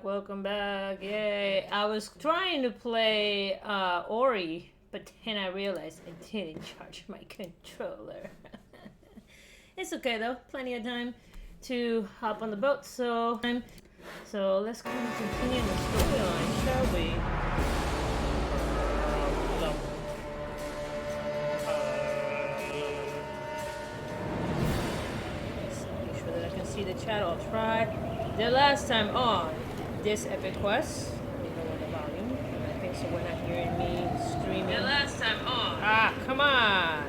welcome back. Yay. I was trying to play Ori, but then I realized I didn't charge my controller. It's okay though, plenty of time to hop on the boat, so let's kind of continue the storyline, shall we? Make sure that I can see the chat. I'll try. The last time on this epic quest, we lower the volume, and I think so we're not hearing me streaming. The last time on. Come on.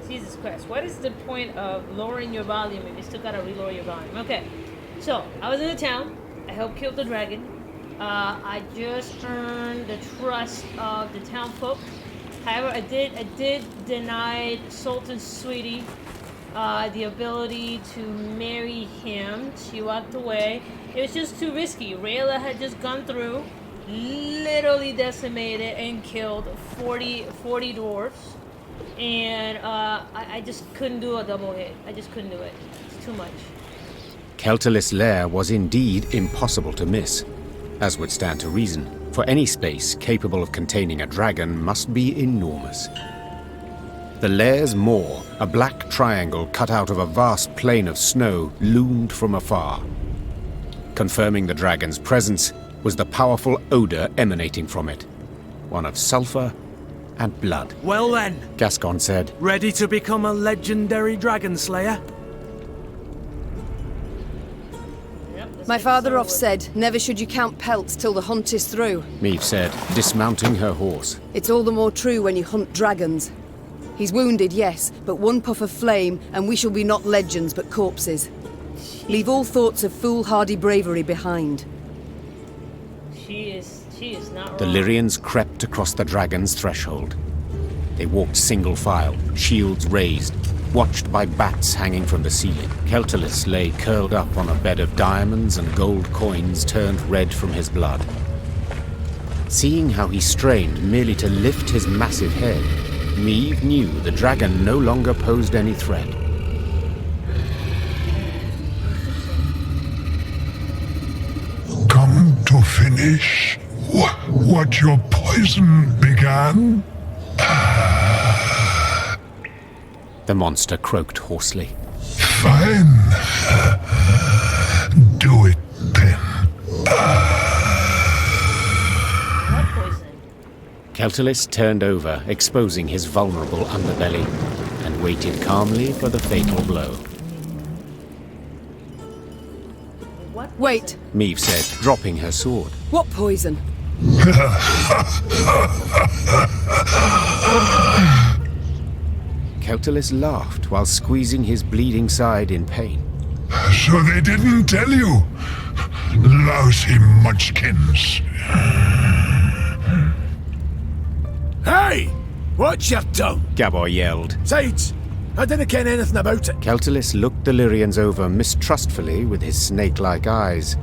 Jesus Christ, what is the point of lowering your volume if you still gotta relower your volume? Okay, so I was in the town. I helped kill the dragon. I just earned the trust of the town folk. However, I did deny Sultan Sweetie the ability to marry him. She walked away. It was just too risky. Rayla had just gone through, literally decimated and killed 40 dwarves. And I just couldn't do a double hit. I just couldn't do it. It's too much. Keltalis' lair was indeed impossible to miss, as would stand to reason, for any space capable of containing a dragon must be enormous. The lair's maw, a black triangle cut out of a vast plain of snow, loomed from afar. Confirming the dragon's presence was the powerful odor emanating from it, one of sulfur and blood. Well then, Gascon said, ready to become a legendary dragon slayer? My father oft said, never should you count pelts till the hunt is through. Meve said, dismounting her horse. It's all the more true when you hunt dragons. He's wounded, yes, but one puff of flame, and we shall be not legends, but corpses. Leave all thoughts of foolhardy bravery behind. She is not wrong. The Lyrians crept across the dragon's threshold. They walked single file, shields raised, watched by bats hanging from the ceiling. Keltalis lay curled up on a bed of diamonds and gold coins turned red from his blood. Seeing how he strained merely to lift his massive head, Meve knew the dragon no longer posed any threat. Come to finish what your poison began? The monster croaked hoarsely. Fine. Do it then. What poison? Keltalis turned over, exposing his vulnerable underbelly, and waited calmly for the fatal blow. What poison? Wait, Meve said, dropping her sword. what poison? Keltalis laughed while squeezing his bleeding side in pain. So they didn't tell you? Lousy munchkins. Hey! Watch your tongue! Gabor yelled. Sides! I didn't ken anything about it. Keltalis looked the Lyrians over mistrustfully with his snake-like eyes,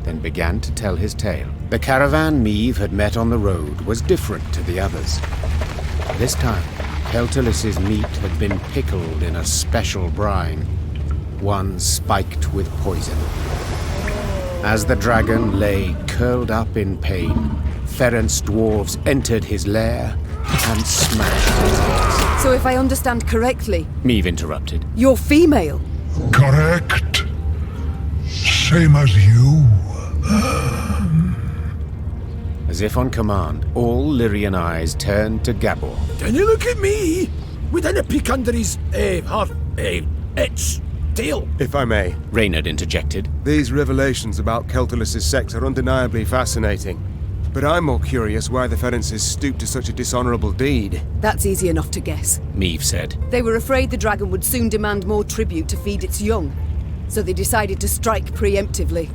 then began to tell his tale. The caravan Meve had met on the road was different to the others. This time, Keltalis's meat had been pickled in a special brine, one spiked with poison. As the dragon lay curled up in pain, Ferenc dwarves entered his lair and smashed his head. So if I understand correctly, Meve interrupted. you're female. Correct. Same as you. As if on command, all Lyrian eyes turned to Gabor. Can you look at me? We didn't peek under his, its tail. If I may, Reynard interjected. these revelations about Keltalis' sex are undeniably fascinating. But I'm more curious why the Ferences stooped to such a dishonorable deed. That's easy enough to guess. Meve said. They were afraid the dragon would soon demand more tribute to feed its young, so they decided to strike preemptively.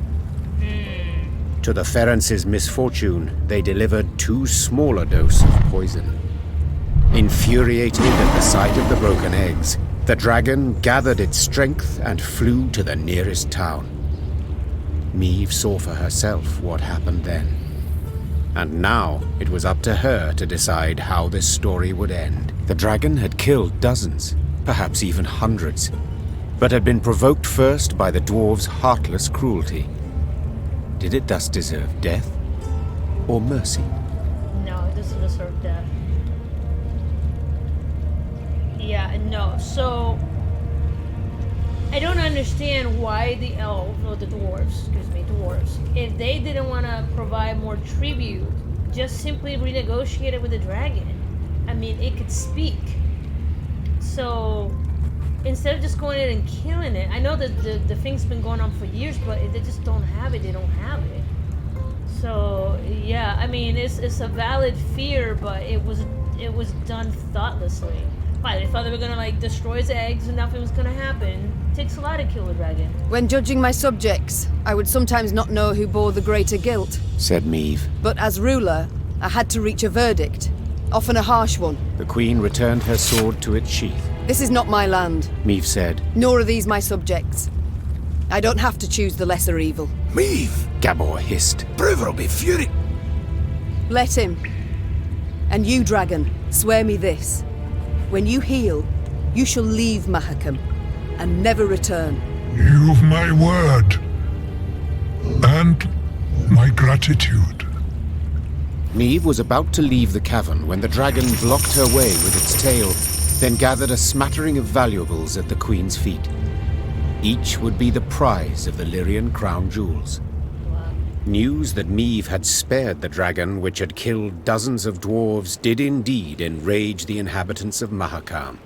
To the Ferences' misfortune, they delivered too small a dose of poison. Infuriated at the sight of the broken eggs, the dragon gathered its strength and flew to the nearest town. Meve saw for herself what happened then. And now it was up to her to decide how this story would end. The dragon had killed dozens, perhaps even hundreds, but had been provoked first by the dwarves' heartless cruelty. Did it thus deserve death or mercy? No, it doesn't deserve death. Yeah, no. So I don't understand why the elves or the dwarves, if they didn't want to provide more tribute, just simply renegotiate it with the dragon. I mean, it could speak. So instead of just going in and killing it, I know that the thing's been going on for years, but if they just don't have it, they don't have it. So yeah, I mean, it's a valid fear, but it was done thoughtlessly. Why? They thought they were gonna like destroy his eggs and nothing was gonna happen. It takes a lot to kill a dragon. When judging my subjects, I would sometimes not know who bore the greater guilt. Said Meave. But as ruler, I had to reach a verdict, often a harsh one. The Queen returned her sword to its sheath. This is not my land, Meave said. nor are these my subjects. I don't have to choose the lesser evil. Meave! Gabor hissed. Brewer'll be furious. Let him. And you, dragon, swear me this. When you heal, you shall leave Mahakam and never return. You've my word. And my gratitude. Meave was about to leave the cavern when the dragon blocked her way with its tail, then gathered a smattering of valuables at the Queen's feet. Each would be the prize of the Lyrian crown jewels. News that Meave had spared the dragon, which had killed dozens of dwarves, did indeed enrage the inhabitants of Mahakam,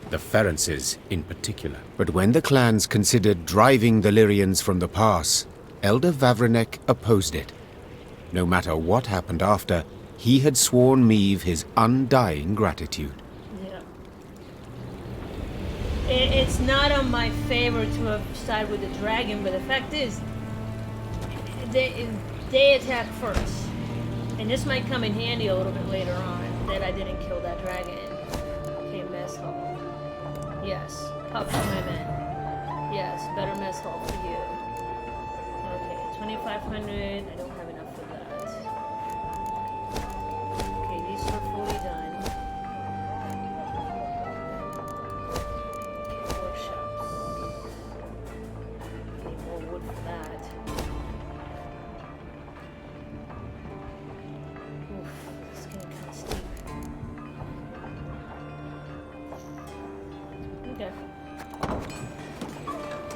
the Ferences in particular. But when the clans considered driving the Lyrians from the pass, Elder Vavrenek opposed it. No matter what happened after, he had sworn Meave his undying gratitude. Yeah. It's not on my favor to have sided with the dragon, but the fact is, they attack first. And this might come in handy a little bit later on, that I didn't kill that dragon. Okay, mess hall. Yes, pup for my men. Yes, better mess hall for you. Okay, 2,500, I don't have enough for that. Okay, these are fully done. Okay, workshops. Okay, more wood for that. Oof, this is getting kind of steep. Okay.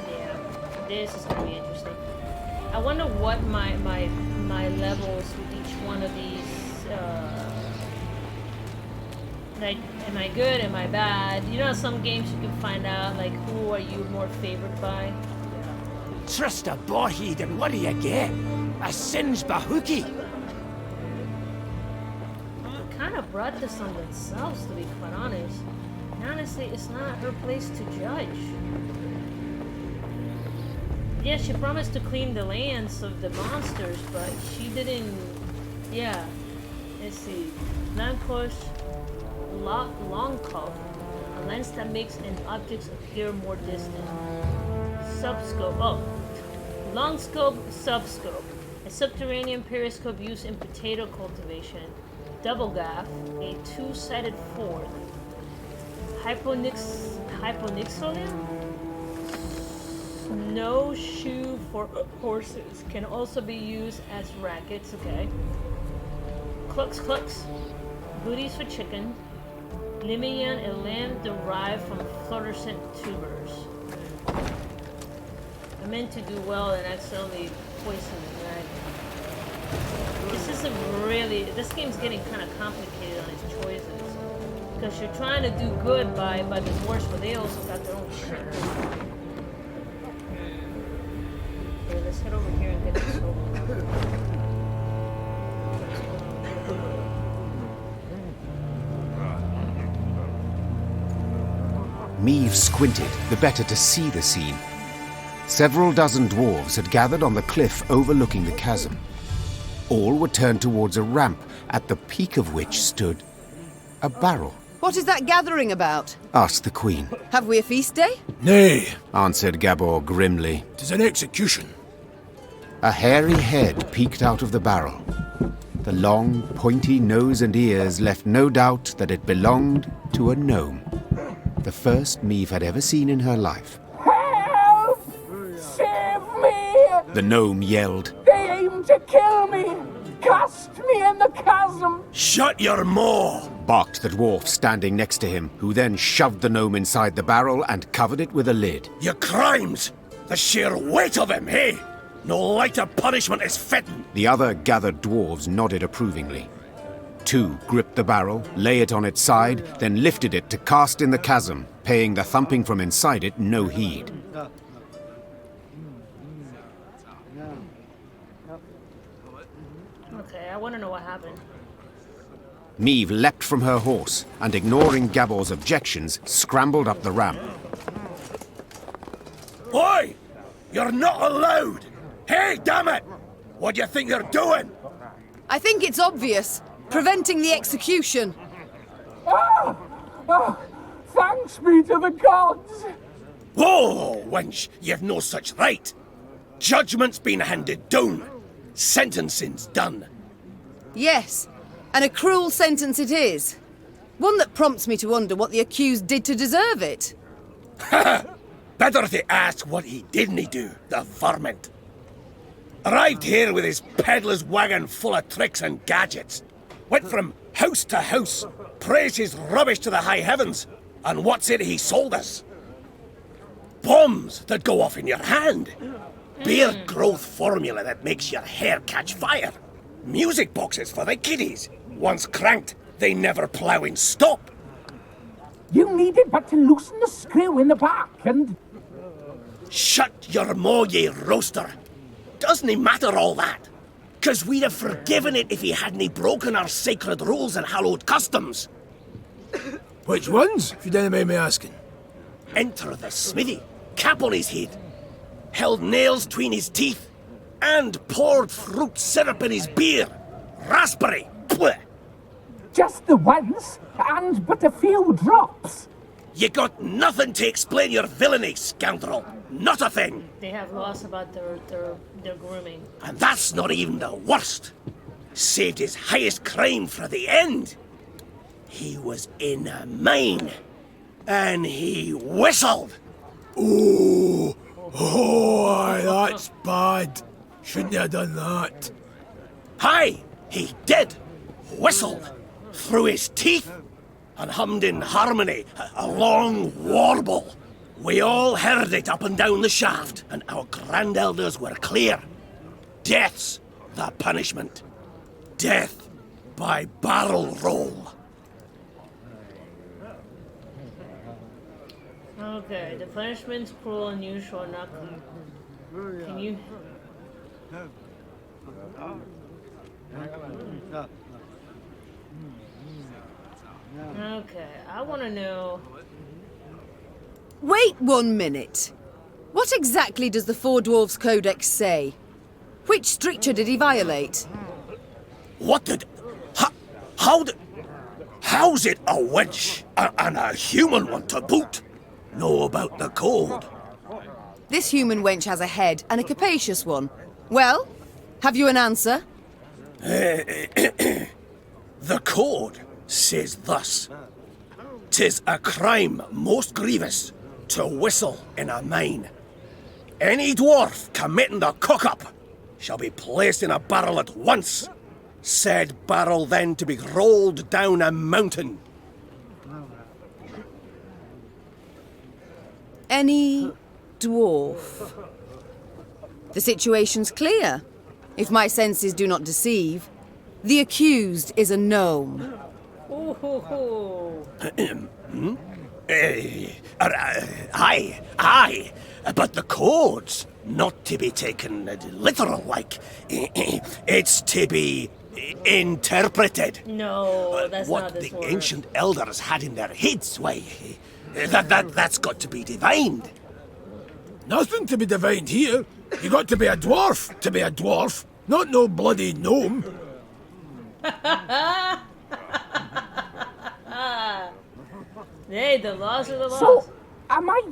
Yeah, this is gonna be interesting. I wonder what my levels with each one of these. Like, am I good? Am I bad? You know, some games you can find out like who are you more favored by. Trust a bawheed and what do you get? A singe bahookie. Kind of brought this on themselves, to be quite honest. And honestly, it's not her place to judge. Yeah, she promised to clean the lands of the monsters, but she didn't. Yeah. Let's see. Lamppost, long call. A lens that makes an object appear more distant. Subscope. Oh. Long scope, subscope. A subterranean periscope used in potato cultivation. Double gaff, a two-sided fork. Hyponixolium? Snowshoe for horses. Can also be used as rackets, okay. Clucks. Booties for chicken. Limian, a lamb derived from fluorescent tubers. I meant to do well and accidentally poison the dragon. This game's getting kind of complicated on its choices. Because you're trying to do good by the dwarves, but they also got their own shit. Okay, let's head over here and get this over. Meave squinted, the better to see the scene. Several dozen dwarves had gathered on the cliff overlooking the chasm. All were turned towards a ramp, at the peak of which stood a barrel. What is that gathering about? Asked the Queen. Have we a feast day? Nay, Answered Gabor grimly. 'tis an execution. A hairy head peeked out of the barrel. The long, pointy nose and ears left no doubt that it belonged to a gnome. The first Meave had ever seen in her life. Help! Save me! The gnome yelled. They trying to kill me! Cast me in the chasm! Shut your maw! Barked the dwarf standing next to him, who then shoved the gnome inside the barrel and covered it with a lid. Your crimes! The sheer weight of him, hey? No lighter punishment is fitting. The other gathered dwarves nodded approvingly. Two gripped the barrel, lay it on its side, then lifted it to cast in the chasm, paying the thumping from inside it no heed. Okay, I want to know what happened. Meve leapt from her horse and, ignoring Gabor's objections, scrambled up the ramp. Oi! You're not allowed! Hey, damn it! What do you think you're doing? I think it's obvious. Preventing the execution. Thanks be to the gods! Whoa, wench, you've no such right. Judgment's been handed down. Sentencing's done. Yes, and a cruel sentence it is. One that prompts me to wonder what the accused did to deserve it. Better to ask what he didn't do, the varmint. Arrived here with his peddler's wagon full of tricks and gadgets. Went from house to house, praised his rubbish to the high heavens, and what's it he sold us? Bombs that go off in your hand. Beard growth formula that makes your hair catch fire. Music boxes for the kiddies. Once cranked, they never plough in stop. You needed but to loosen the screw in the back and... Shut your maw, ye roaster. Doesn't he matter all that? 'Cause we'd have forgiven it if he hadn't broken our sacred rules and hallowed customs. Which ones, if you don't mind me asking? Enter the smithy, cap on his head, held nails between his teeth, and poured fruit syrup in his beer. Raspberry. Blech. Just the once, and but a few drops. You got nothing to explain your villainy, scoundrel. Not a thing. They have laws about their grooming. And that's not even the worst. Saved his highest crime for the end. He was in a mine, and he whistled. Oh, aye, that's bad. Shouldn't have done that. Aye, he did. Whistled through his teeth and hummed in harmony a long warble. We all heard it up and down the shaft, and our grand-elders were clear. Death's the punishment. Death by barrel roll. Okay, the punishment's cruel, unusual, not... Can you... Okay, I want to know... Wait 1 minute. What exactly does the Four Dwarfs Codex say? Which stricture did he violate? What did... How did... How's it a wench and a human one to boot know about the code? This human wench has a head, and a capacious one. Well, have you an answer? The code says thus. 'Tis a crime most grievous to whistle in a mine. Any dwarf committing the cock-up shall be placed in a barrel at once. Said barrel then to be rolled down a mountain. Any dwarf? The situation's clear. If my senses do not deceive, the accused is a gnome. Ooh, hoo, hoo. Aye, but the code's not to be taken literal like. It's to be interpreted. No, that's what not this the word. ancient elders had in their heads, why, that's got to be divined. Nothing to be divined here. You got to be a dwarf to be a dwarf, not no bloody gnome. Hey, the laws are the laws. So, am I,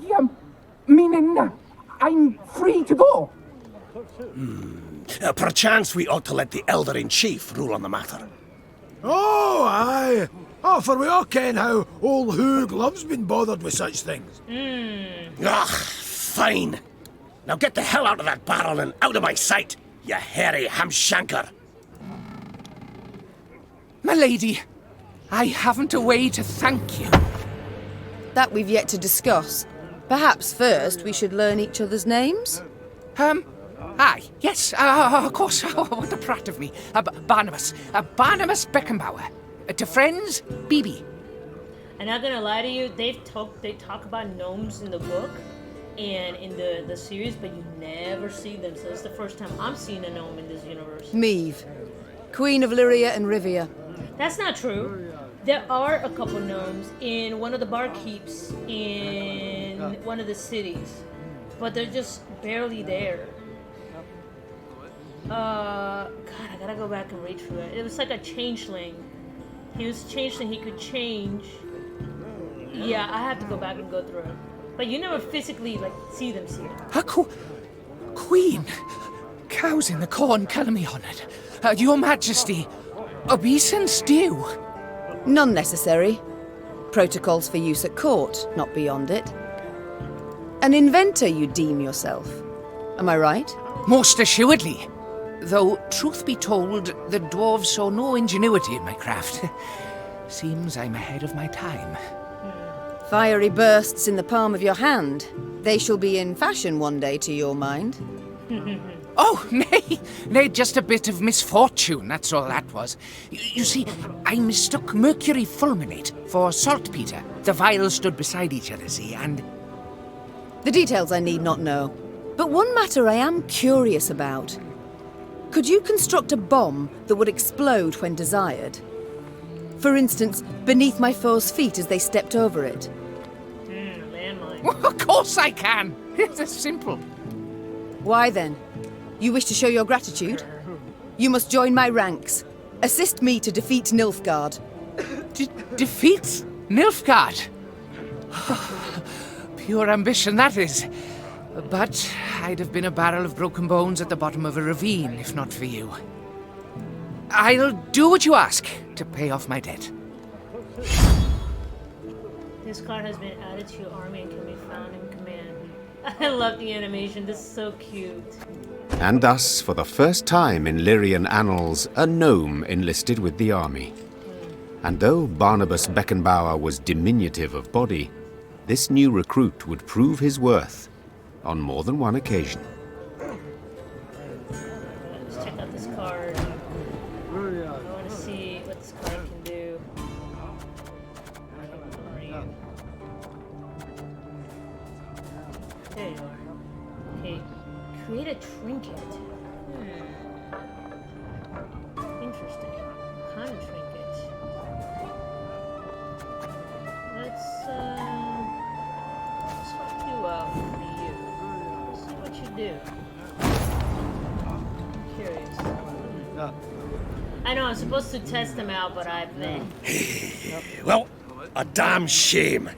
meaning I'm free to go? Perchance we ought to let the elder-in-chief rule on the matter. Oh, aye. Oh, for we all ken how old Hoog loves been bothered with such things. Fine. Now get the hell out of that barrel and out of my sight. you hairy hamshanker. My lady, I haven't a way to thank you. That we've yet to discuss. Perhaps first we should learn each other's names? Aye, yes, of course. Oh, what a prat of me. Barnabas. Barnabas Beckenbauer. To friends, BB. I'm not gonna lie to you, they talk about gnomes in the book and in the series, but you never see them, so it's the first time I'm seeing a gnome in this universe. Meve, Queen of Lyria and Rivia. That's not true. There are a couple gnomes in one of the barkeeps in one of the cities, but they're just barely there. God, I gotta go back and read through it. It was like a changeling. He was changeling, he could change. Yeah, I have to go back and go through it. But you never physically, like, see them. Queen. Cows in the corn, kill me on it. Your Majesty, obeisance due. None necessary. Protocols for use at court, not beyond it. An inventor, you deem yourself. Am I right? Most assuredly. Though, truth be told, the dwarves saw no ingenuity in my craft. Seems I'm ahead of my time. Fiery bursts in the palm of your hand. They shall be in fashion one day, to your mind. Oh, nay, just a bit of misfortune, that's all that was. You see, I mistook mercury fulminate for saltpeter. The vials stood beside each other, see, and... The details I need not know. But one matter I am curious about. Could you construct a bomb that would explode when desired? For instance, beneath my foe's feet as they stepped over it. Landmine. Well, of course I can. It's simple. Why then? You wish to show your gratitude? You must join my ranks. Assist me to defeat Nilfgaard. Defeat Nilfgaard? Pure ambition, that is. But I'd have been a barrel of broken bones at the bottom of a ravine, if not for you. I'll do what you ask to pay off my debt. This card has been added to your army and can be found in command. I love the animation, this is so cute. And thus, for the first time in Lyrian annals, a gnome enlisted with the army. And though Barnabas Beckenbauer was diminutive of body, this new recruit would prove his worth on more than one occasion. Let's check out this card. I want to see what this card can do. There you are. Okay, create a trinket. Interesting. What kind of trinket? Let's swap you out for you. Let's see what you do. I'm curious. I know I'm supposed to test them out, but I've been. Well, a damn shame.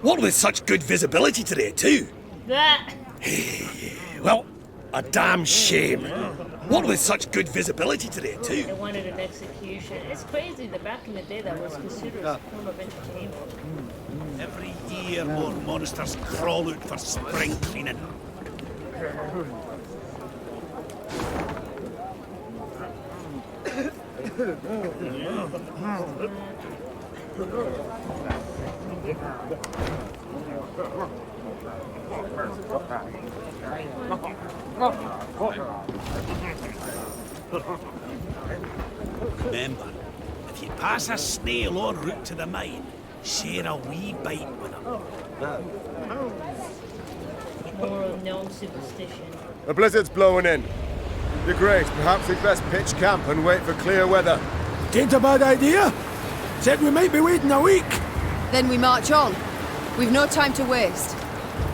What with such good visibility today, too? That. Well, a damn shame. What with such good visibility today, too? They wanted an execution. It's crazy that back in the day that was considered a form of entertainment. Every year more monsters crawl out for spring cleaning. Remember, if you pass a snail en route to the mine, share a wee bite with him. Moral gnome superstition. A blizzard's blowing in. Your Grace, perhaps we'd best pitch camp and wait for clear weather. Ain't a bad idea. Said we might be waiting a week. Then we march on. We've no time to waste.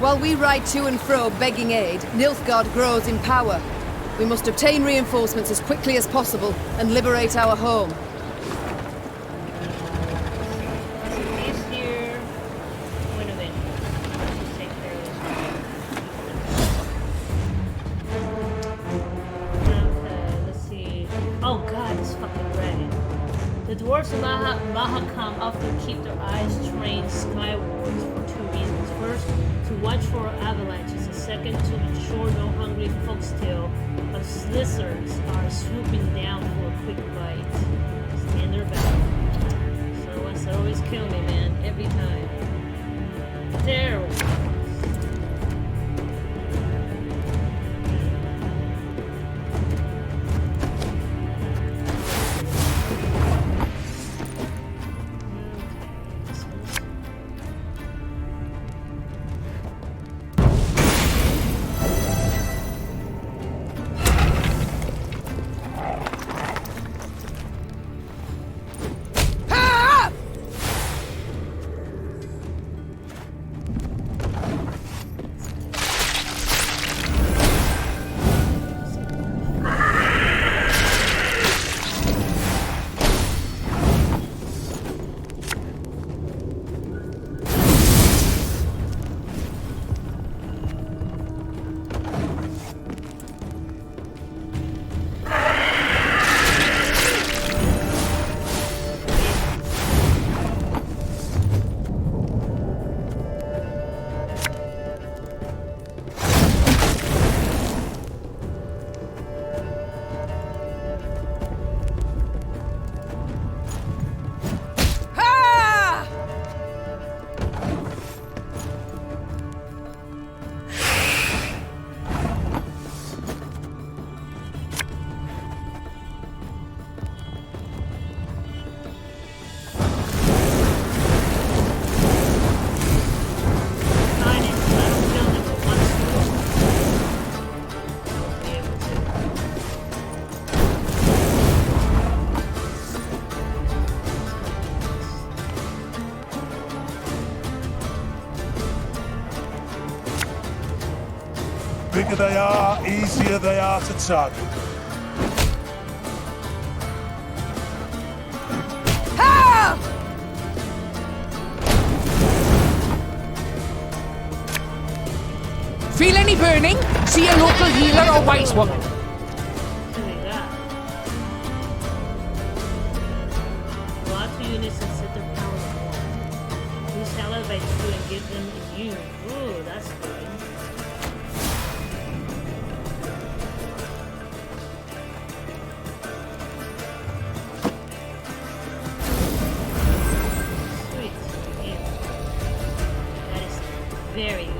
While we ride to and fro begging aid, Nilfgaard grows in power. We must obtain reinforcements as quickly as possible and liberate our home. He's here. Wait a minute. Let's just take care of this. Okay, let's see. Oh god, it's fucking red. The dwarves of Mahakam often keep their eyes trained skywards for two reasons. First, to watch for avalanches, and second, to ensure no hungry foxtail Because lizards are swooping down for a quick bite. Stand their back. So ones that always kill me, man. Every time. Terrible. Bigger they are, easier they are to target. Feel any burning? See a local healer or wise woman. Lots of units and set their power on. Who salivate through and give them immune. Ooh, that's good. Sweet. Yeah. That is very good.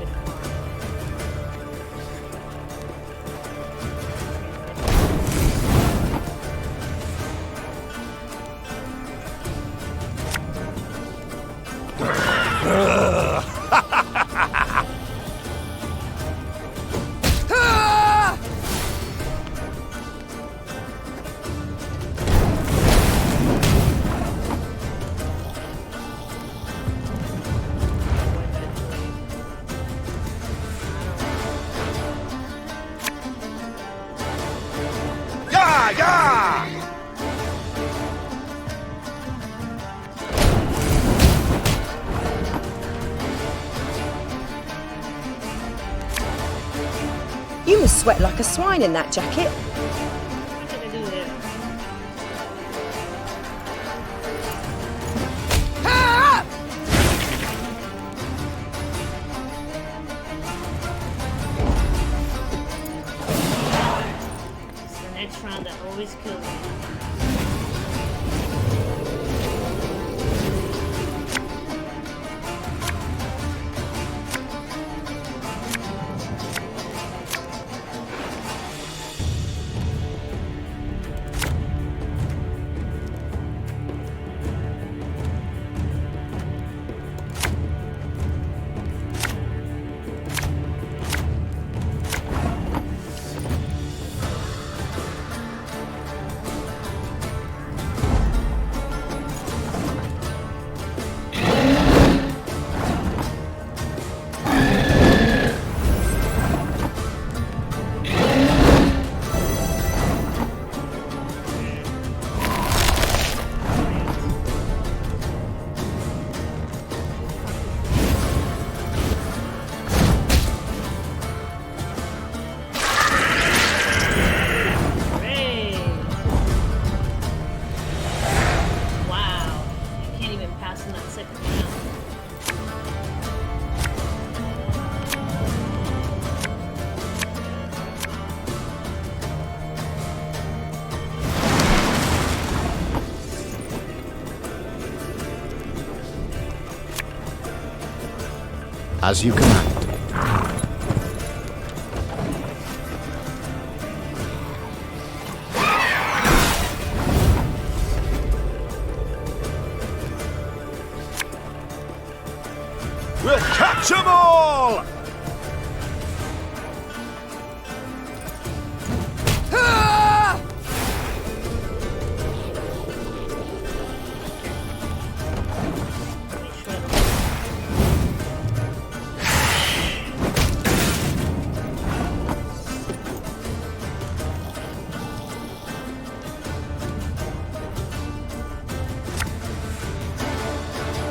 You must sweat like a swine in that jacket. What did I do there? It's the next round that always kills me. As you command. We'll catch 'em all!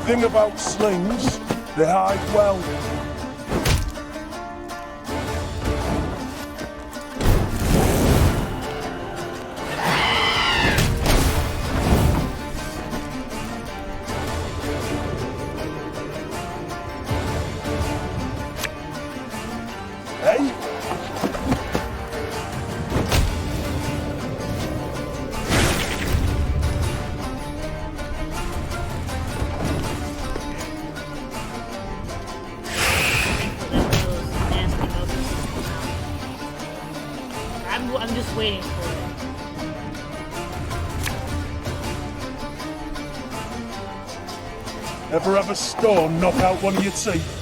Thing about slings, they hide well. Hey? I'm just waiting for it. Ever have a stone knock out one of your teeth?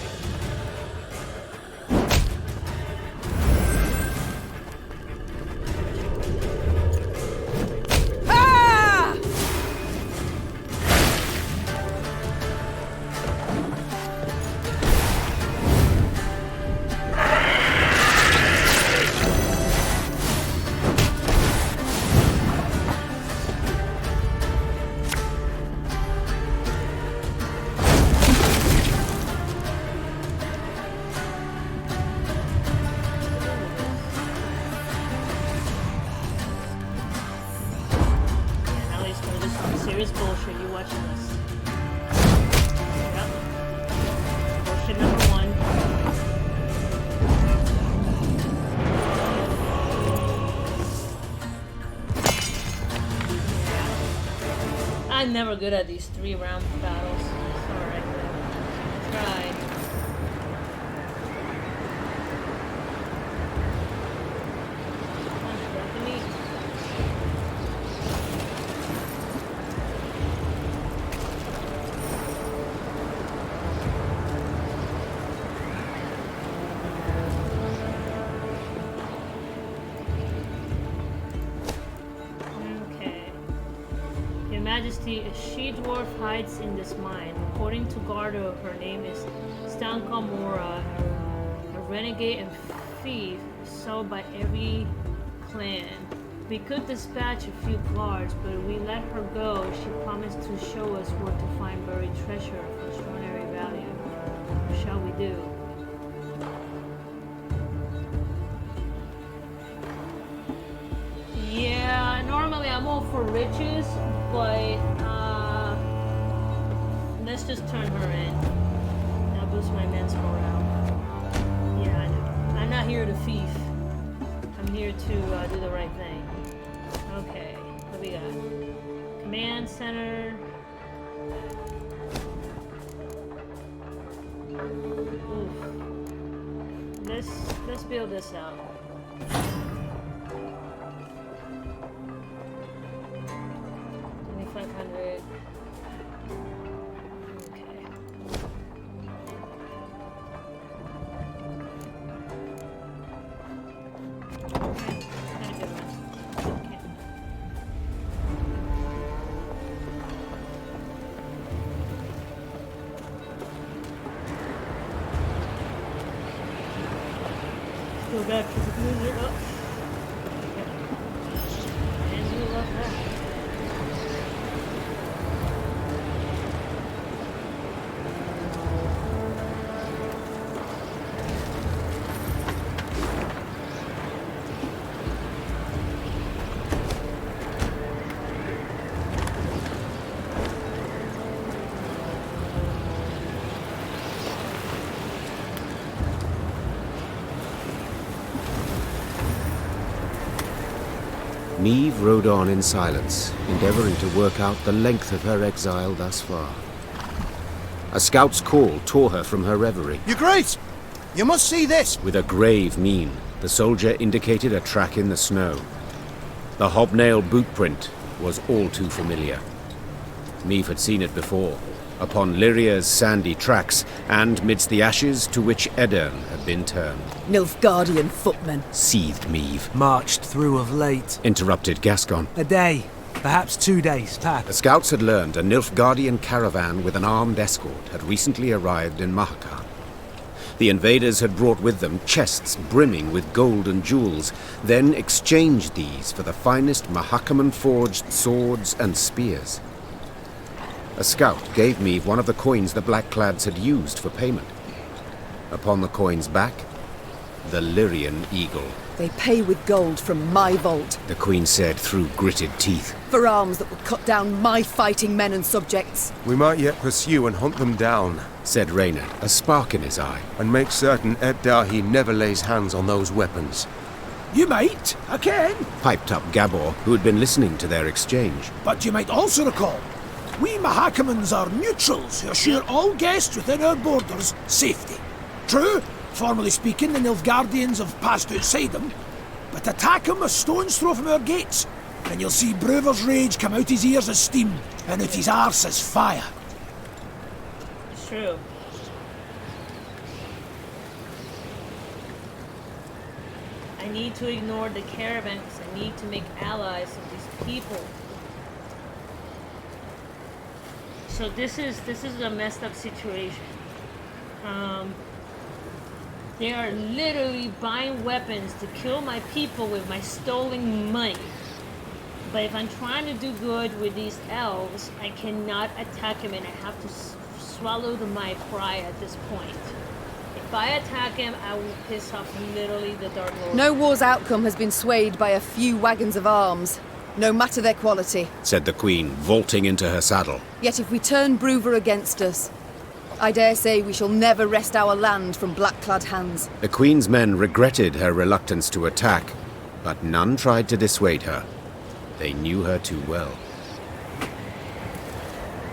Serious bullshit, you watching this. Yep. Bullshit number one. I'm never good at these 3-round battles. Alright. Try. Majesty, a she-dwarf hides in this mine. According to Gardo, her name is Stankamora, a renegade and thief sought by every clan. We could dispatch a few guards, but if we let her go, she promised to show us where to find buried treasure of extraordinary value. What shall we do? Yeah, normally I'm all for riches, but let's just turn her in. That'll boost my men's morale. Yeah, I know. I'm not here to thief. I'm here to do the right thing. Okay, what we got? Command center. Oof. Let's build this out. 500. Okay. Go back to the cruiser up. And we love that. Neve rode on in silence, endeavoring to work out the length of her exile thus far. A scout's call tore her from her reverie. Your Grace! You must see this! With a grave mien, the soldier indicated a track in the snow. The hobnail boot print was all too familiar. Meave had seen it before, upon Lyria's sandy tracks, and midst the ashes to which Edirn had been turned. Nilfgaardian footmen, Seethed Meave. Marched through of late. Interrupted Gascon. A day, perhaps 2 days, The scouts had learned a Nilfgaardian caravan with an armed escort had recently arrived in Mahakam. The invaders had brought with them chests brimming with gold and jewels, then exchanged these for the finest Mahakaman-forged swords and spears. A scout gave Meave one of the coins the Blackclads had used for payment. Upon the coin's back, the Lyrian eagle. They pay with gold from my vault. The Queen said through gritted teeth. For arms that will cut down my fighting men and subjects. We might yet pursue and hunt them down, said Reynard, a spark in his eye. And make certain Ed Dahi never lays hands on those weapons. You might, I can. Piped up Gabor, who had been listening to their exchange. But you might also recall, we Mahakamans are neutrals who assure all guests within our borders safety. True, formally speaking, the Nilfgaardians have passed outside them, but attack them a stone's throw from our gates, and you'll see Brewer's rage come out his ears as steam, and out his arse as fire. It's true. I need to ignore the caravan because I need to make allies of these people. So this is a messed up situation. They are literally buying weapons to kill my people with my stolen money. But if I'm trying to do good with these elves, I cannot attack him, and I have to swallow my pride at this point. If I attack him, I will piss off literally the Dark Lord. No war's outcome has been swayed by a few wagons of arms, no matter their quality, said the Queen, vaulting into her saddle. Yet if we turn Brewer against us, I dare say we shall never wrest our land from black-clad hands. The Queen's men regretted her reluctance to attack, but none tried to dissuade her. They knew her too well.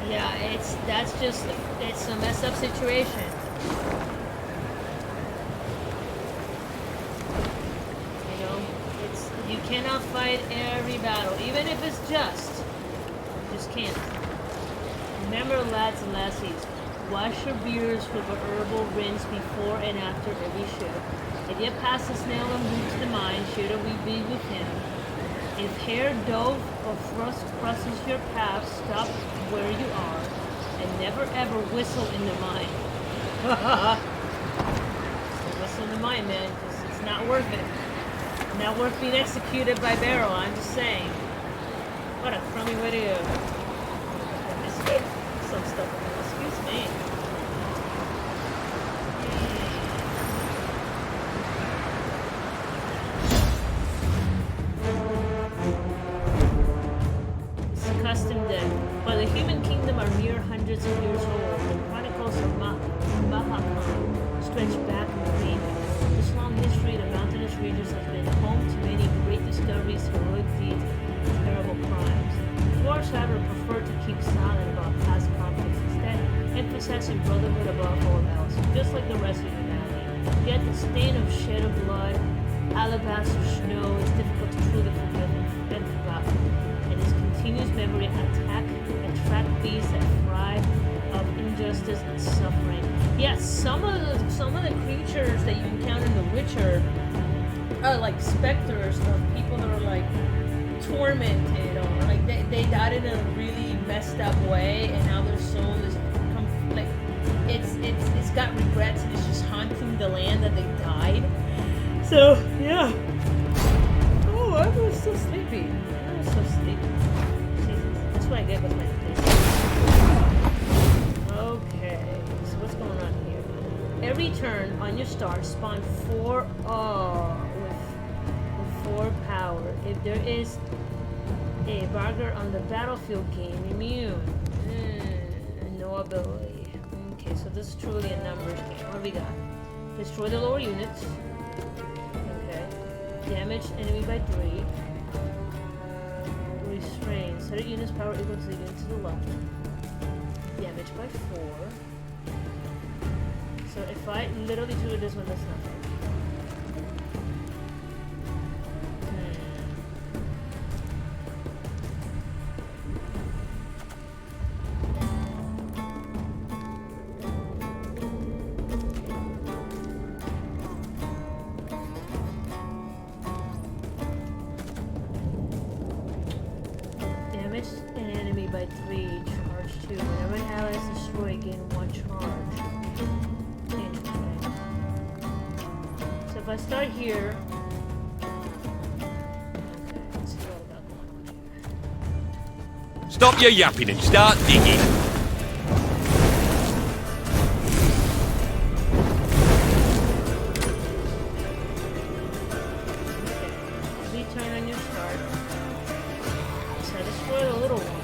Yeah, it's a messed up situation. You know, you cannot fight every battle, even if it's just. You just can't. Remember, lads and lassies, wash your beards with a herbal rinse before and after every shift. If you pass the snail and root to the mine, should we be with him? If hair, dove, or frost crosses your path, stop where you are, and never ever whistle in the mine. Whistle in the mine, man, because it's not worth it. Not worth being executed by barrel, I'm just saying. What a crummy way to escape some stuff. Excuse me. It's custom dead. While the human kingdom are mere hundreds of years old, the chronicles of Mahakam stretch back millennia. This long history of the mountainous regions has been home to many great discoveries, heroic deeds, and terrible crimes. Dwarves, however, prefer to keep silent about past conflicts, instead emphasizing brotherhood above all else, just like the rest of humanity. Yet the stain of shed of blood, alabaster snow, is difficult to truly forgive and forgotten, and his continuous memory attract these that thrive of injustice and suffering. Yes, some of the creatures that you encounter in The Witcher are like specters of people that are like tormented, or like they died in a really messed up way, and now their soul is like it's got regrets, and it's just haunting the land that they died. So yeah. Oh, I was so sleepy. I was so sleepy. Jesus, that's what I get with meditation. Okay, so what's going on here? Every turn on your start, spawn 4 with 4 power. If there is a burger on the battlefield, gain immune. No ability. Okay, so this is truly a numbers game. What do we got? Destroy the lower units. Okay. Damage enemy by 3. Restrain. Set a unit's power equal to the unit to the left. Damage by 4. So if I literally do this one, that's nothing. Damage an enemy by 3, charge 2. Whenever an ally is destroyed, gain 1 charge. Interesting. So if I start here. Okay, let's see what I got going on here. Stop your yapping and start digging. Every turn on your start. So I destroyed a little one.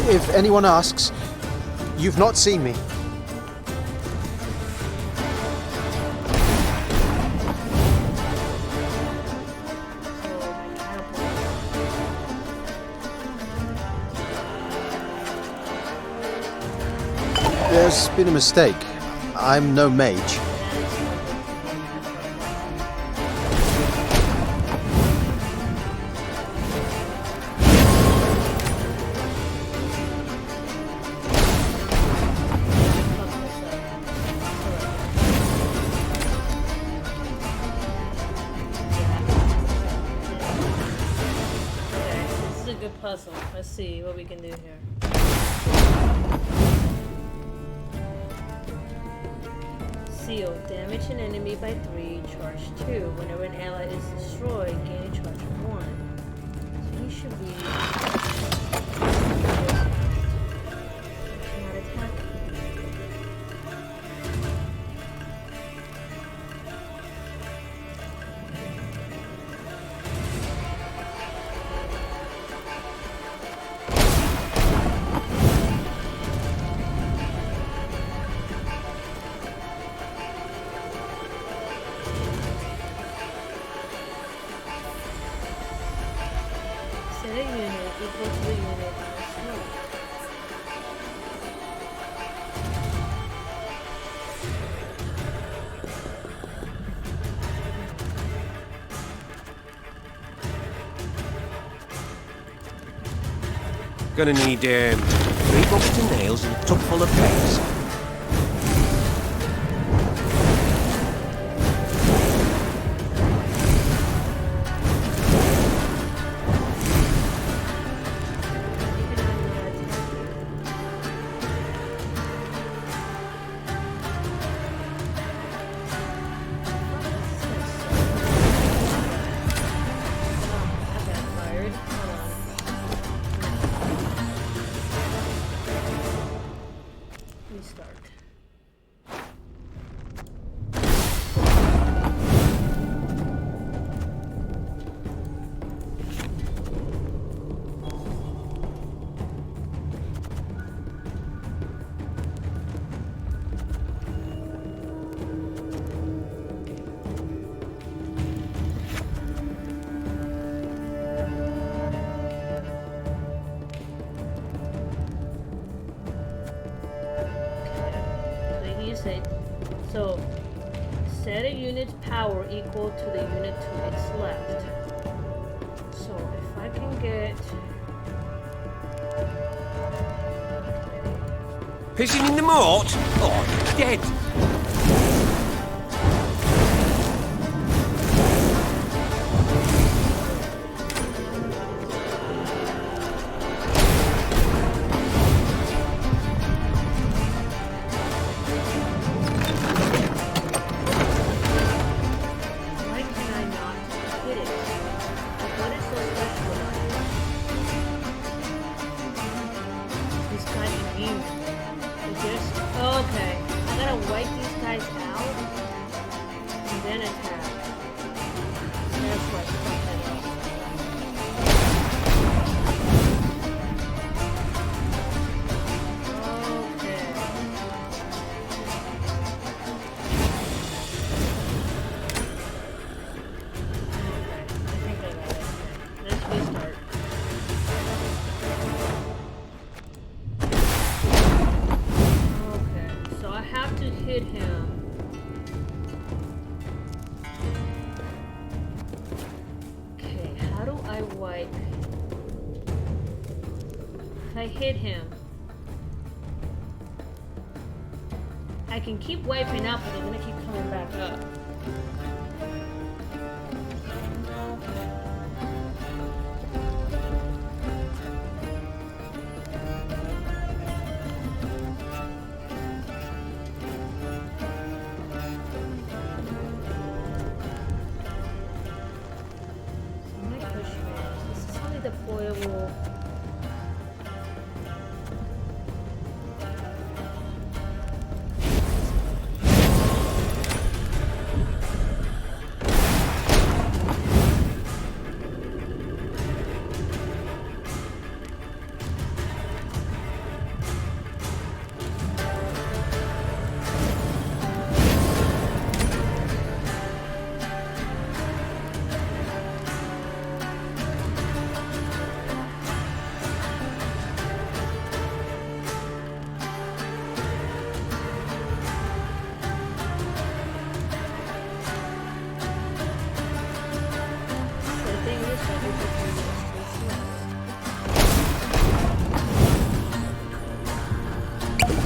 If anyone asks, you've not seen me. There's been a mistake. I'm no mage. This is a good puzzle. Let's see what we can do here. Seal. Damage an enemy by 3, charge 2. Whenever an ally is destroyed, gain a charge of 1. So he should be not attacking. Set a unit equal to the unit on the slope. Gonna need 3 buckets of nails and a tub full of pegs. Restart. So, set a unit's power equal to the unit to its left. So, if I can get... Pissing in the moat? Oh, dead. Okay, I gotta wipe these guys out. then attack. That's why I fucked it up. Okay. I think I got it. Let's restart. Okay, so I have to hit him. Okay, how do I wipe? If I hit him, I can keep wiping out, but they're gonna keep coming back up. This is only deployable.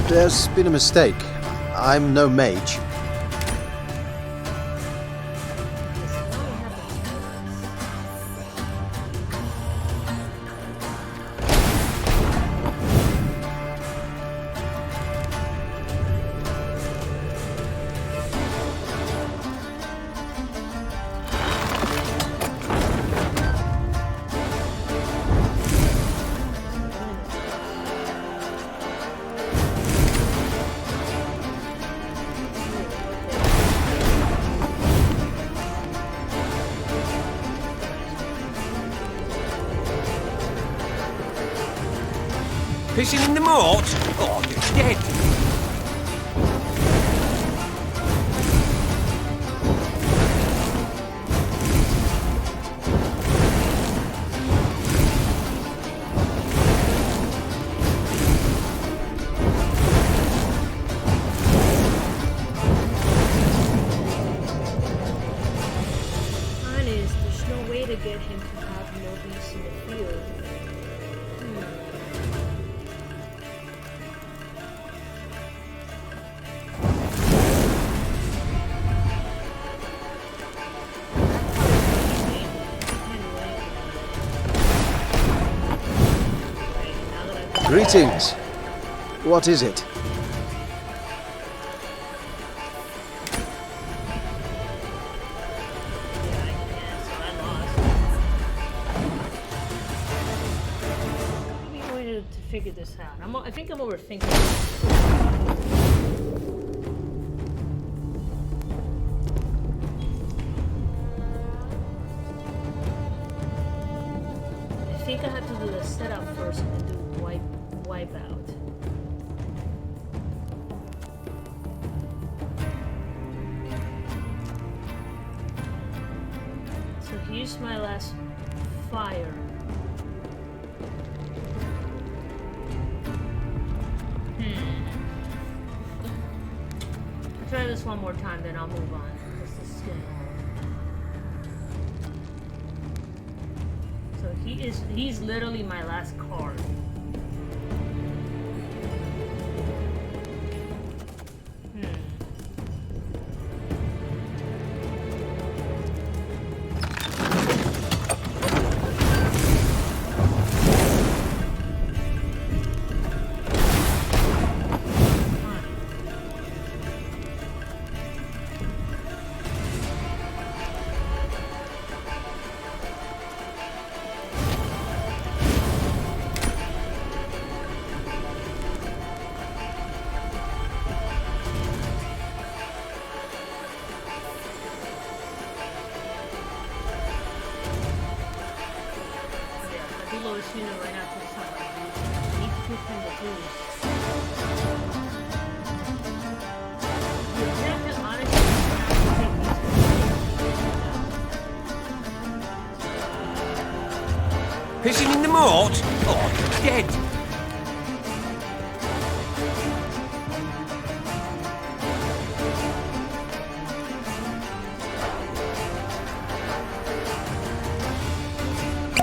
There's been a mistake. I'm no mage. Pissing in the moat? Oh, you're dead. Mine is, there's no way to get him to have no beasts in the field. Greetings. What is it? How are we going to figure this out? I think I'm overthinking it. I think I have to do the setup first and then do wipe out. So here's my last fire. I'll try this one more time, then I'll move on. This is getting old. So he's literally my last card. was, right after sunrise. Eat 2 from the food. The objective, honestly, is to take these. Pissing in the moat? Oh, dead.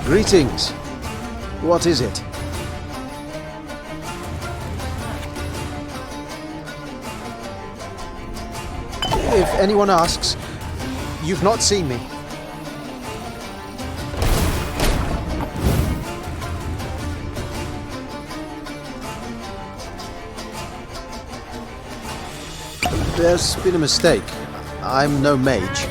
Greetings. What is it? If anyone asks, you've not seen me. There's been a mistake. I'm no mage.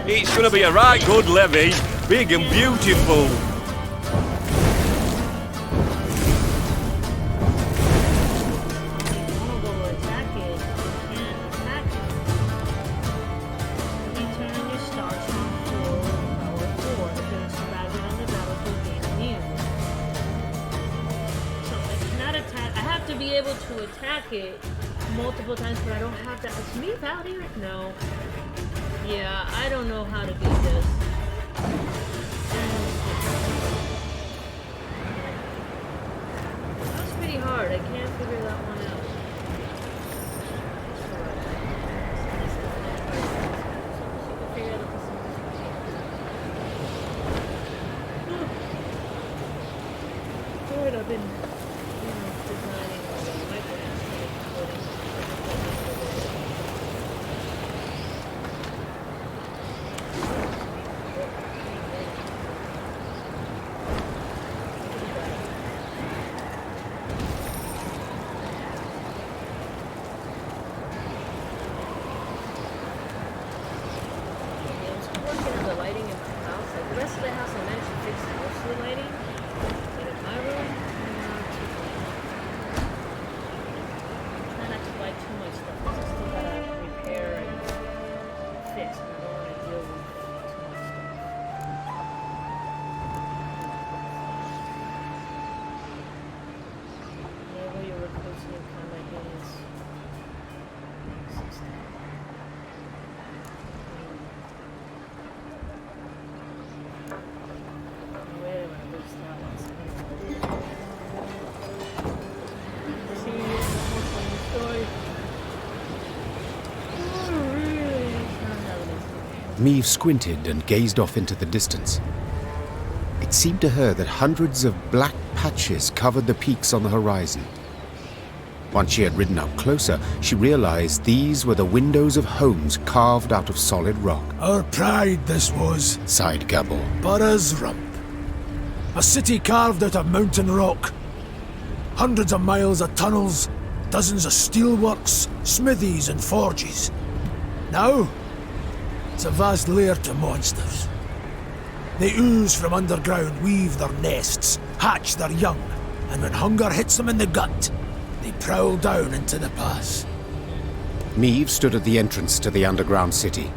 It's gonna be a right good levy, big and beautiful. To attack it multiple times, but I don't have that. Is me out here? No. Yeah, I don't know how to do this. That's pretty hard. I can't figure that one out. Lord, I've been designing. Maeve squinted and gazed off into the distance. It seemed to her that hundreds of black patches covered the peaks on the horizon. Once she had ridden up closer, she realized these were the windows of homes carved out of solid rock. Our pride this was, sighed Gubble. Burra's Rump. A city carved out of mountain rock. Hundreds of miles of tunnels, dozens of steelworks, smithies and forges. Now, it's a vast lair to monsters. They ooze from underground, weave their nests, hatch their young, and when hunger hits them in the gut, they prowl down into the pass. Maeve stood at the entrance to the underground city.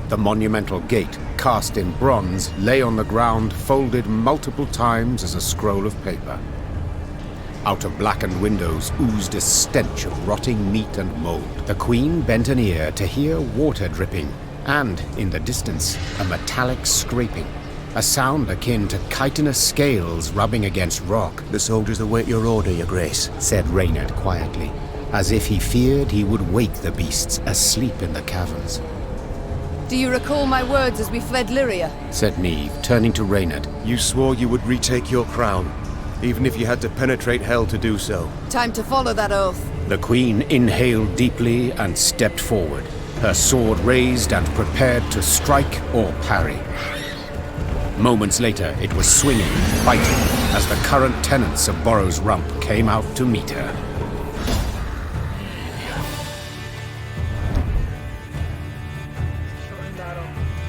The monumental gate, cast in bronze, lay on the ground, folded multiple times as a scroll of paper. Out of blackened windows oozed a stench of rotting meat and mold. The Queen bent an ear to hear water dripping, and, in the distance, a metallic scraping. A sound akin to chitinous scales rubbing against rock. The soldiers await your order, Your Grace, said Reynard quietly, as if he feared he would wake the beasts asleep in the caverns. Do you recall my words as we fled Lyria? Said Maeve, turning to Reynard. You swore you would retake your crown, even if you had to penetrate hell to do so. Time to follow that oath. The Queen inhaled deeply and stepped forward, her sword raised and prepared to strike or parry. Moments later, it was swinging, fighting, as the current tenants of Burra's Rump came out to meet her.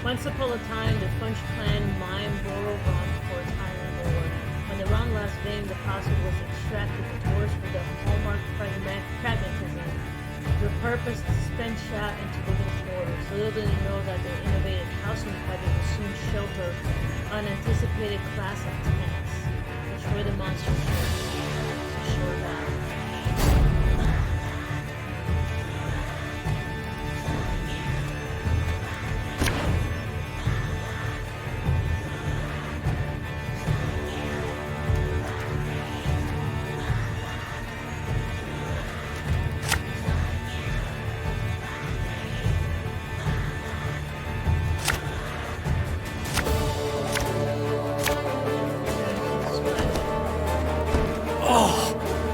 Once upon a time, the Funch clan mined Borogon for iron ore. When the round last vein deposit was extracted, the tours with the hallmark pragmatism repurposed the spent shaft into living quarters. Little did they know that their innovative housing project would soon shelter unanticipated class of tenants, which were the monsters to shore down.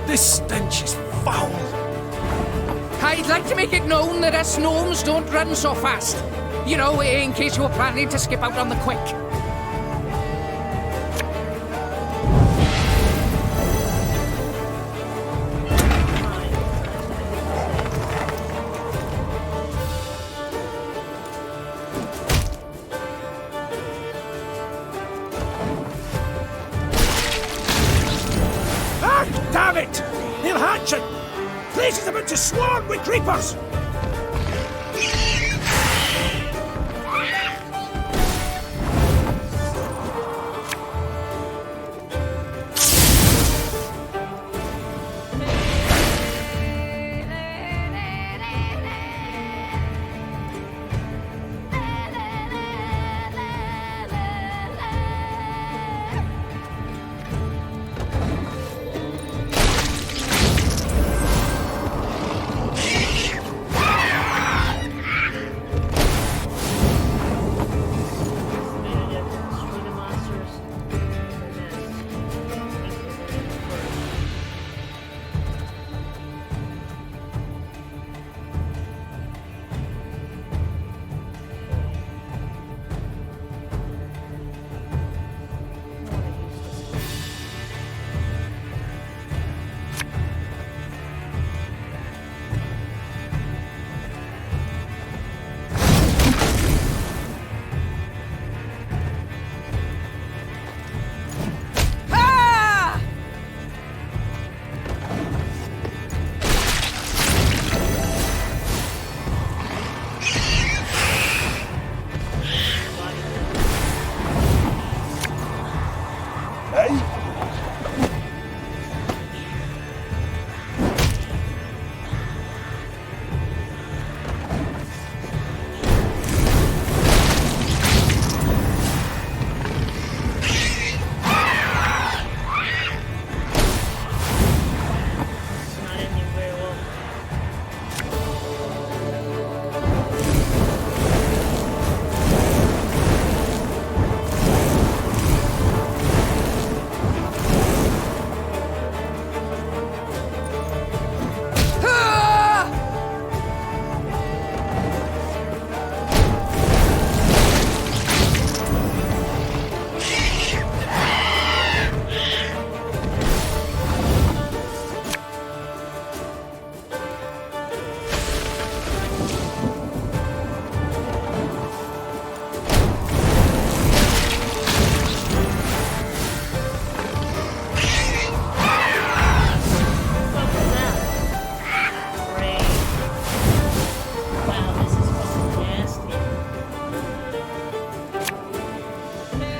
This stench is foul. I'd like to make it known that us gnomes don't run so fast. You know, in case you were planning to skip out on the quick. Damn it! They're hatching! Place is about to swarm with creepers!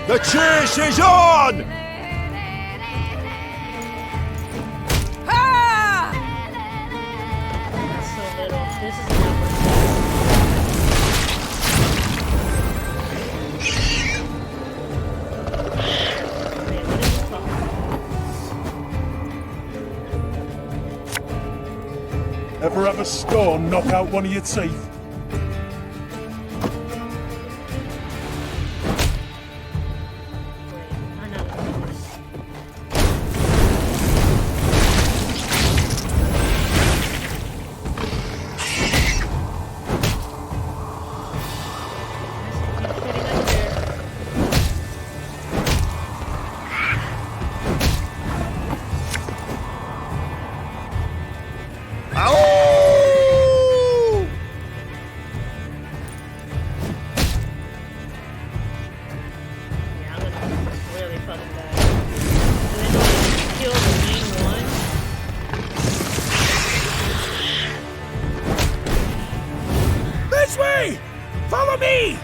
The chase is on! Ever have a stone knock out one of your teeth? me!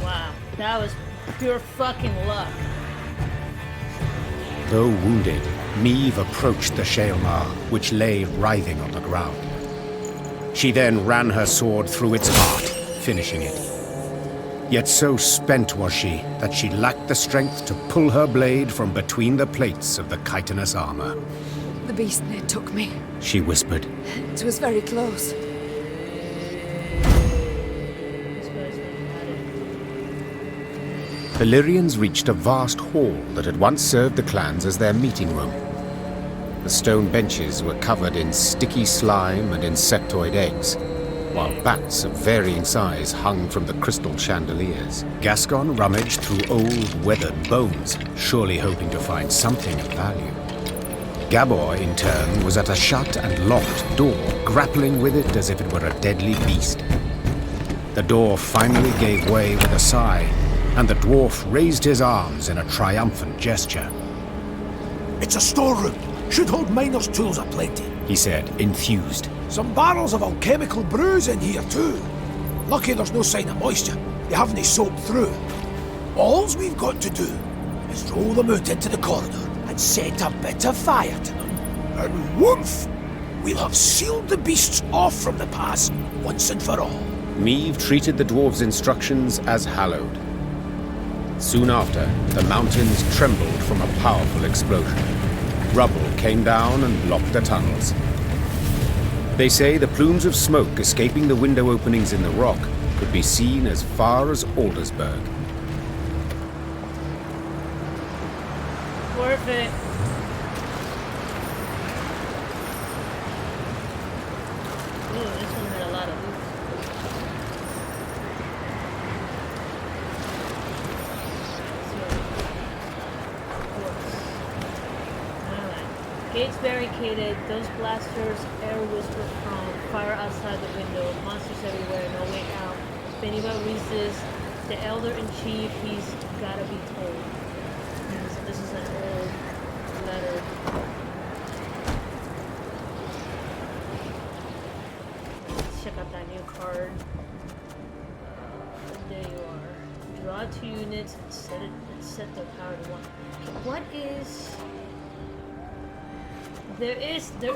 Wow, that was pure fucking luck. Though wounded, Meve approached the Shaelmar, which lay writhing on the ground. She then ran her sword through its heart, finishing it. Yet so spent was she that she lacked the strength to pull her blade from between the plates of the chitinous armor. The beast near took me. She whispered. It was very close. The Lyrians reached a vast hall that had once served the clans as their meeting room. The stone benches were covered in sticky slime and insectoid eggs, while bats of varying size hung from the crystal chandeliers. Gascon rummaged through old, weathered bones, surely hoping to find something of value. Gabor, in turn, was at a shut and locked door, grappling with it as if it were a deadly beast. The door finally gave way with a sigh, and the dwarf raised his arms in a triumphant gesture. It's a storeroom. Should hold miners' tools aplenty, he said, enthused. Some barrels of alchemical brews in here too. Lucky there's no sign of moisture. They haven't soaked through. Alls we've got to do is roll them out into the corridor and set a bit of fire to them. And whoomph! We'll have sealed the beasts off from the pass once and for all. Meve treated the dwarves' instructions as hallowed. Soon after, the mountains trembled from a powerful explosion. Rubble came down and blocked the tunnels. They say the plumes of smoke escaping the window openings in the rock could be seen as far as Aldersburg. Worth it. Ooh, this one had a lot of loot. Gates barricaded, those blasters, air whisper from, fire outside the window, monsters everywhere, no way out. If anyone reads this, the elder-in-chief, he's gotta be told. So this is an old letter. Let's check out that new card. There you are. Draw 2 units and set their power to 1. Okay, what is... There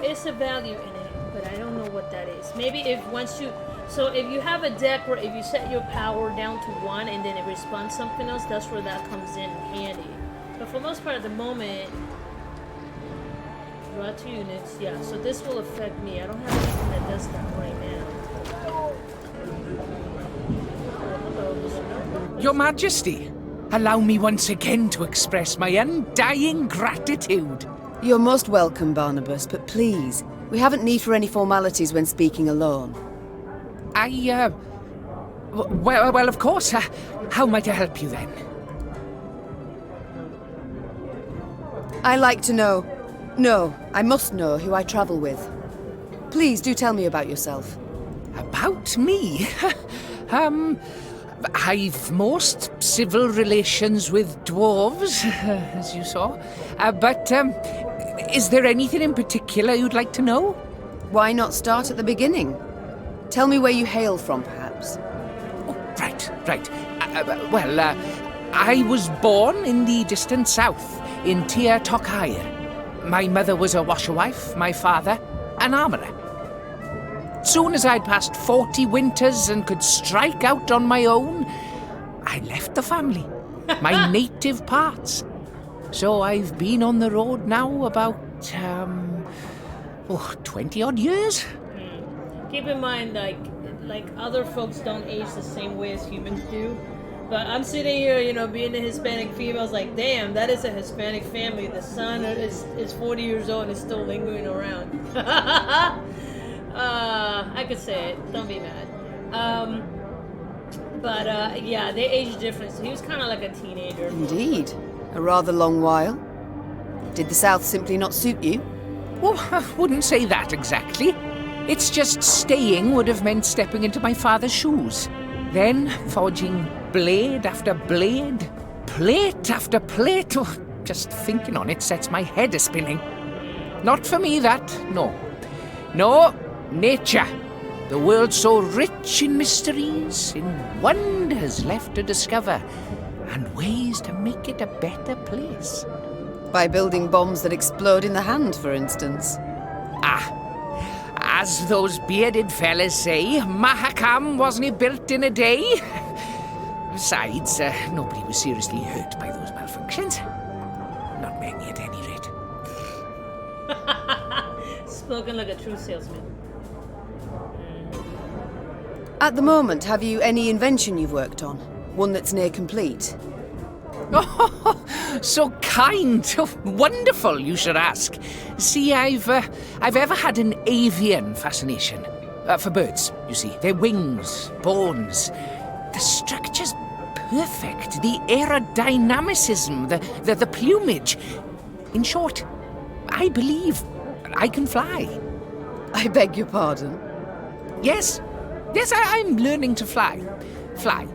is a value in it, but I don't know what that is. Maybe if you have a deck where if you set your power down to 1 and then it responds something else, that's where that comes in handy. But for the most part at the moment, draw 2 units, yeah, so this will affect me. I don't have anything that does that right now. Your Majesty, allow me once again to express my undying gratitude. You're most welcome, Barnabas, but please, we haven't need for any formalities when speaking alone. Well, of course. How might I help you then? I like to know. No, I must know who I travel with. Please do tell me about yourself. About me? I've most civil relations with dwarves, as you saw. But is there anything in particular you'd like to know? Why not start at the beginning? Tell me where you hail from, perhaps. Oh, right. I was born in the distant south, in Tir Tokhair. My mother was a washerwife, my father, an armourer. Soon as I'd passed 40 winters and could strike out on my own, I left the family, my native parts. So I've been on the road now about, 20-odd years. Keep in mind, like other folks don't age the same way as humans do. But I'm sitting here, being a Hispanic female, I was like, damn, that is a Hispanic family. The son is 40 years old and is still lingering around. I could say it. Don't be mad. Yeah, they age different. So he was kind of like a teenager. Indeed. A rather long while. Did the South simply not suit you? Well, I wouldn't say that exactly. It's just staying would have meant stepping into my father's shoes. Then forging blade after blade, plate after plate. Oh, just thinking on it sets my head a-spinning. Not for me, that. No. Nature. The world so rich in mysteries, in wonders left to discover, and ways to make it a better place. By building bombs that explode in the hand, for instance. As those bearded fellas say, Mahakam wasn't built in a day. Besides, nobody was seriously hurt by those malfunctions. Not many at any rate. Spoken like a true salesman. At the moment, have you any invention you've worked on? One that's near complete? Oh, so kind. Oh, wonderful, you should ask. See, I've ever had an avian fascination. For birds, you see. Their wings, bones. The structure's perfect. The aerodynamicism, the plumage. In short, I believe I can fly. I beg your pardon? Yes. Yes, I'm learning to fly. Fly.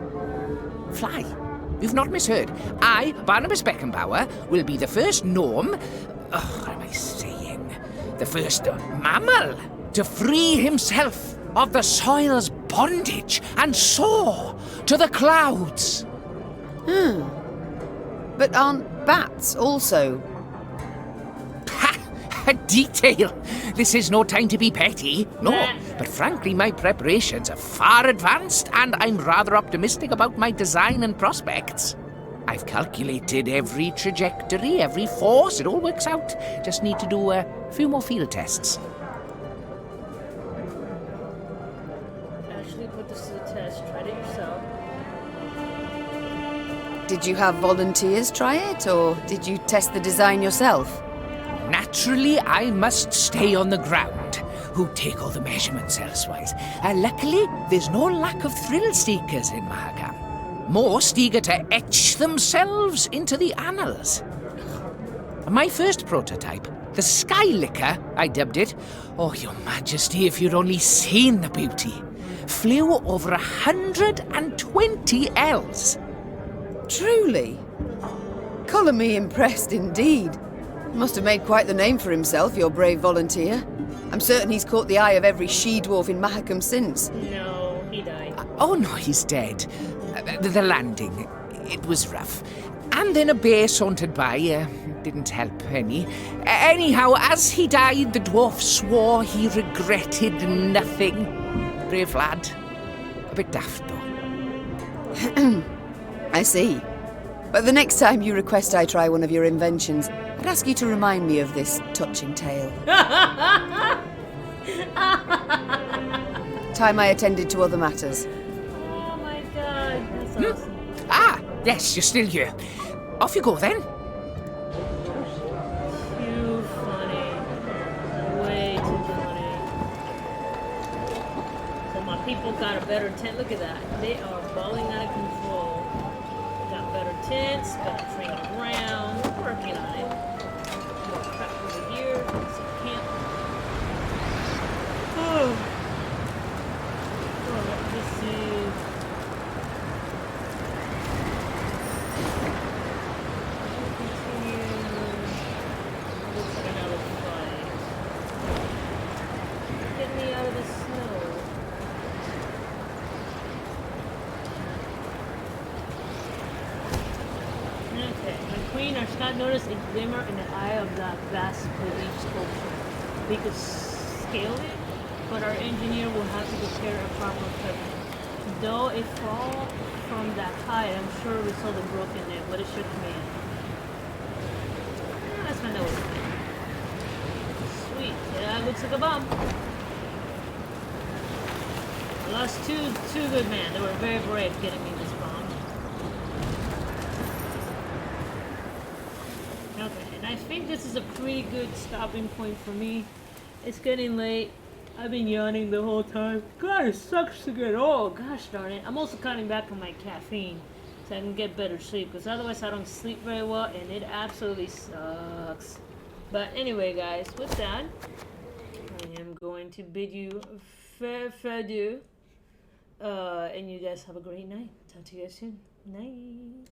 You've not misheard. I, Barnabas Beckenbauer, will be the first Norm... what am I saying? The first mammal to free himself of the soil's bondage and soar to the clouds. But aren't bats also? A detail. This is no time to be petty. No, but frankly, my preparations are far advanced, and I'm rather optimistic about my design and prospects. I've calculated every trajectory, every force. It all works out. Just need to do a few more field tests. Actually put this to the test. Tried it yourself. Did you have volunteers try it, or did you test the design yourself? Naturally, I must stay on the ground. Who take all the measurements elsewise. Luckily, there's no lack of thrill-seekers in Mahakam. Most eager to etch themselves into the annals. My first prototype, the Skylicker, I dubbed it. Oh, Your Majesty, if you'd only seen the beauty. Flew over 120 Ls. Truly? Colour me impressed indeed. Must have made quite the name for himself, your brave volunteer. I'm certain he's caught the eye of every she-dwarf in Mahakam since. No, he died. Oh no, he's dead. The landing, it was rough. And then a bear sauntered by, didn't help any. Anyhow, as he died, the dwarf swore he regretted nothing. Brave lad. A bit daft, though. I see. But the next time you request I try one of your inventions, I'd ask you to remind me of this touching tale. Time I attended to other matters. Oh my god, that's awesome. Yes, you're still here. Off you go then. Too funny. Way too funny. So my people got a better tent. Look at that. They are balling out of control. Got better tents, got a train around. We're working on it. More crap over here. Some camp. Oh, let me see. Looks like another fight. Get me out of the snow. Okay, my queen, our Scott noticed a glimmer in the eye of that vast relief sculpture. We could scale it, but our engineer will have to prepare a proper cover. Though it fall from that height, I'm sure we saw the broken neck. What is your command? Let's find out what's good. Sweet. Yeah, looks like a bomb. I lost two good men. They were very brave getting me this bomb. Okay, and I think this is a pretty good stopping point for me. It's getting late. I've been yawning the whole time. God, it sucks to get old. Gosh darn it. I'm also cutting back on my caffeine so I can get better sleep, because otherwise I don't sleep very well and it absolutely sucks. But anyway, guys, with that, I am going to bid you adieu. And you guys have a great night. Talk to you guys soon. Night.